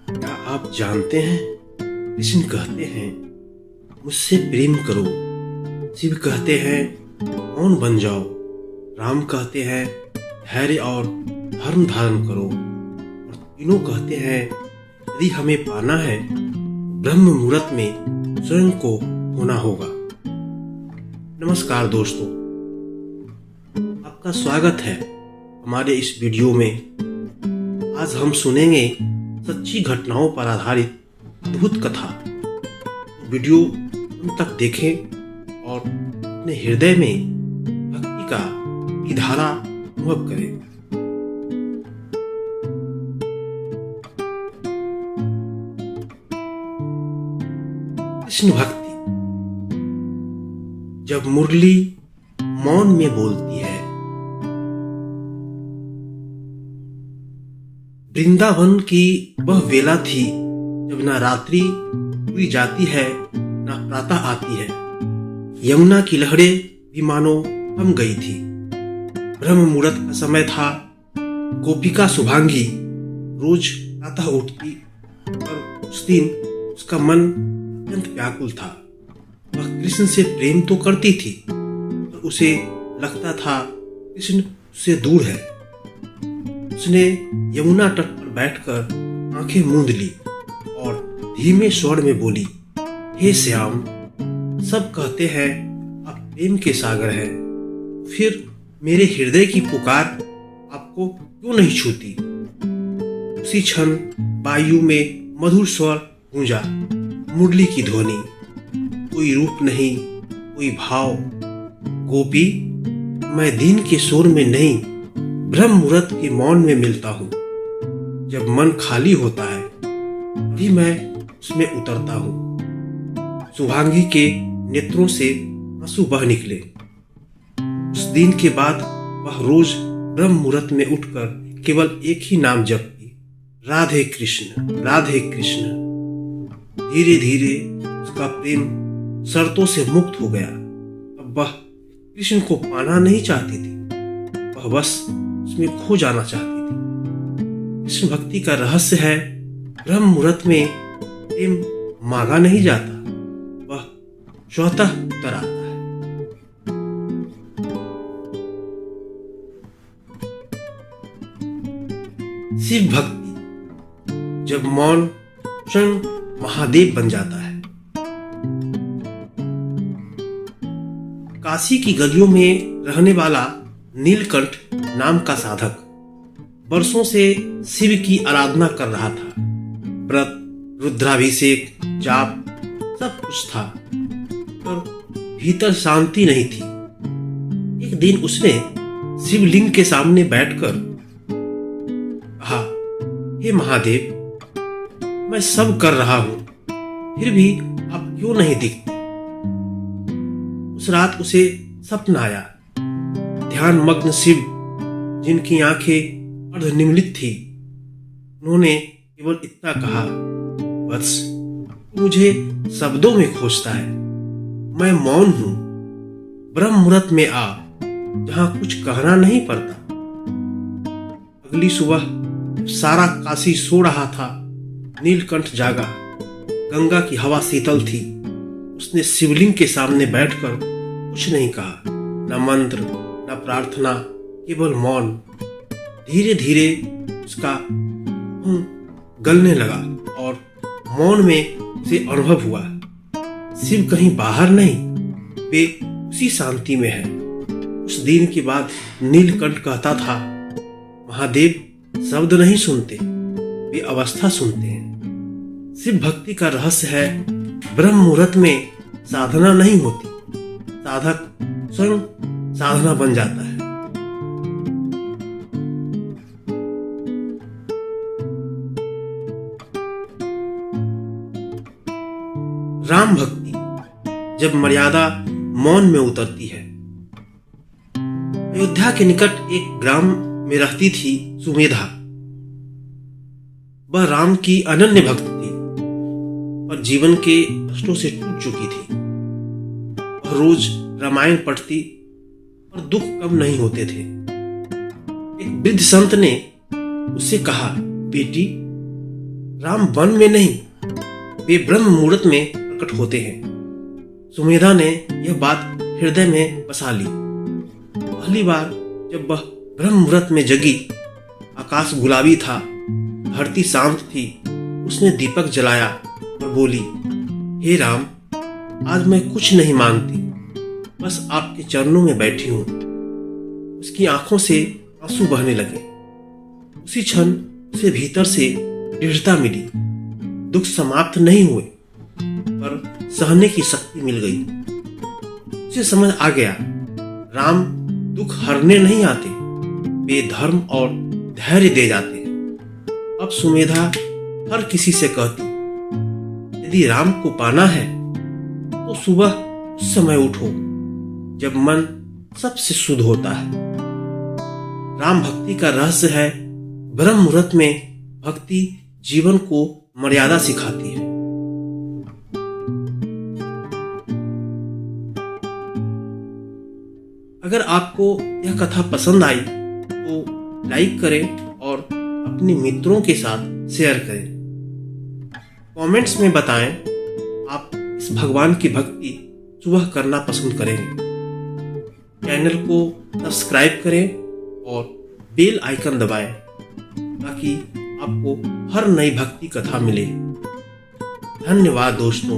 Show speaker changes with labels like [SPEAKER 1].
[SPEAKER 1] क्या आप जानते हैं, कृष्ण कहते हैं मुझसे प्रेम करो, शिव कहते हैं मौन बन जाओ, राम कहते हैं धैर्य और धर्म धारण करो, और तीनों कहते हैं यदि हमें पाना है ब्रह्म मुहूर्त में स्वयं को होना होगा। नमस्कार दोस्तों, आपका स्वागत है हमारे इस वीडियो में। आज हम सुनेंगे सच्ची घटनाओं पर आधारित अद्भुत कथा। वीडियो अंत तक देखें और अपने हृदय में भक्ति की धारा अनुभव करें। कृष्ण भक्ति। जब मुरली मौन में बोलती है, वृंदावन की वह वेला थी जब ना रात्रि पूरी जाती है ना प्रातः आती है। यमुना की लहरें भी मानो थम गई थी। ब्रह्म मुहूर्त का समय था। गोपिका शुभांगी रोज प्रातः उठती, पर उस दिन उसका मन अत्यंत व्याकुल था। वह कृष्ण से प्रेम तो करती थी, पर उसे लगता था कृष्ण उससे दूर है। उसने यमुना तट पर बैठकर आंखें मूंद ली और धीमे स्वर में बोली, हे श्याम, सब कहते हैं आप प्रेम के सागर हैं, फिर मेरे हृदय की पुकार आपको क्यों नहीं छूती। उसी क्षण वायु में मधुर स्वर गूंजा, मुरली की ध्वनि। कोई रूप नहीं, कोई भाव। गोपी, मैं दिन के शोर में नहीं, ब्रह्म मुहूर्त के मौन में मिलता हूँ। जब मन खाली होता है तभी मैं उसमें उतरता हूँ। शुभांगी के नेत्रों से आंसू बह निकले। उस दिन के बाद वह रोज ब्रह्म मुहूर्त में उठकर केवल एक ही नाम जपती, राधे कृष्ण, राधे कृष्ण। धीरे धीरे उसका प्रेम शर्तों से मुक्त हो गया। अब वह कृष्ण को पाना नहीं चाहती थी, वह बस उसमें खो जाना चाहती थी। कृष्ण भक्ति का रहस्य है, ब्रह्म मुहूर्त में प्रेम मांगा नहीं जाता, वह स्वतः उतर आता है। शिव भक्ति। जब मौन स्वयं महादेव बन जाता है। काशी की गलियों में रहने वाला नीलकंठ नाम का साधक वर्षों से शिव की आराधना कर रहा था। व्रत, रुद्राभिषेक, जाप सब कुछ था, पर भीतर शांति नहीं थी। एक दिन उसने शिवलिंग के सामने बैठकर कहा, हे महादेव, मैं सब कर रहा हूं, फिर भी आप क्यों नहीं दिखते। उस रात उसे सपना आया। ध्यान मग्न शिव, जिनकी आंखें अर्धनिमीलित थी, उन्होंने केवल इतना कहा, वत्स, तू मुझे शब्दों में खोजता है, मैं मौन हूं, ब्रह्म मुहूर्त में आ, जहां कुछ कहना नहीं पड़ता। अगली सुबह सारा काशी सो रहा था, नीलकंठ जागा। गंगा की हवा शीतल थी। उसने शिवलिंग के सामने बैठकर कुछ नहीं कहा, न मंत्र न प्रार्थना, केवल मौन। धीरे धीरे उसका मुंह गलने लगा और मौन में उसे अनुभव हुआ, शिव कहीं बाहर नहीं, वे उसी शांति में है। उस दिन के बाद नीलकंठ कहता था, महादेव शब्द नहीं सुनते, वे अवस्था सुनते हैं। शिव भक्ति का रहस्य है, ब्रह्म मुहूर्त में साधना नहीं होती, साधक स्वयं साधना बन जाता है। राम भक्ति। जब मर्यादा मौन में उतरती है। अयोध्या के निकट एक ग्राम में रहती थी सुमेधा। वह राम की अनन्य भक्त थी, पर जीवन के कष्टों से टूट चुकी थी। वह रोज रामायण पढ़ती, पर दुख कम नहीं होते थे। एक वृद्ध संत ने उससे कहा, बेटी, राम वन में नहीं, वे ब्रह्म मुहूर्त में प्रकट होते हैं। सुमेधा ने यह बात हृदय में बसा ली। पहली बार जब वह ब्रह्म मुहूर्त में जगी, आकाश गुलाबी था, धरती शांत थी। उसने दीपक जलाया और बोली, हे राम, आज मैं कुछ नहीं मांगती, बस आपके चरणों में बैठी हूं। उसकी आंखों से आंसू बहने लगे। उसी क्षण उसे भीतर से दृढ़ता मिली। दुख समाप्त नहीं हुए, पर सहने की शक्ति मिल गई। उसे समझ आ गया, राम दुख हरने नहीं आते, वे धर्म और धैर्य दे जाते हैं। अब सुमेधा हर किसी से कहती, यदि राम को पाना है तो सुबह उस समय उठो जब मन सबसे शुद्ध होता है। राम भक्ति का रहस्य है, ब्रह्म मुहूर्त में भक्ति जीवन को मर्यादा सिखाती है। अगर आपको यह कथा पसंद आई तो लाइक करें और अपने मित्रों के साथ शेयर करें। कमेंट्स में बताएं आप इस भगवान की भक्ति सुबह करना पसंद करेंगे। चैनल को सब्सक्राइब करें और बेल आइकन दबाएं ताकि आपको हर नई भक्ति कथा मिले। धन्यवाद दोस्तों।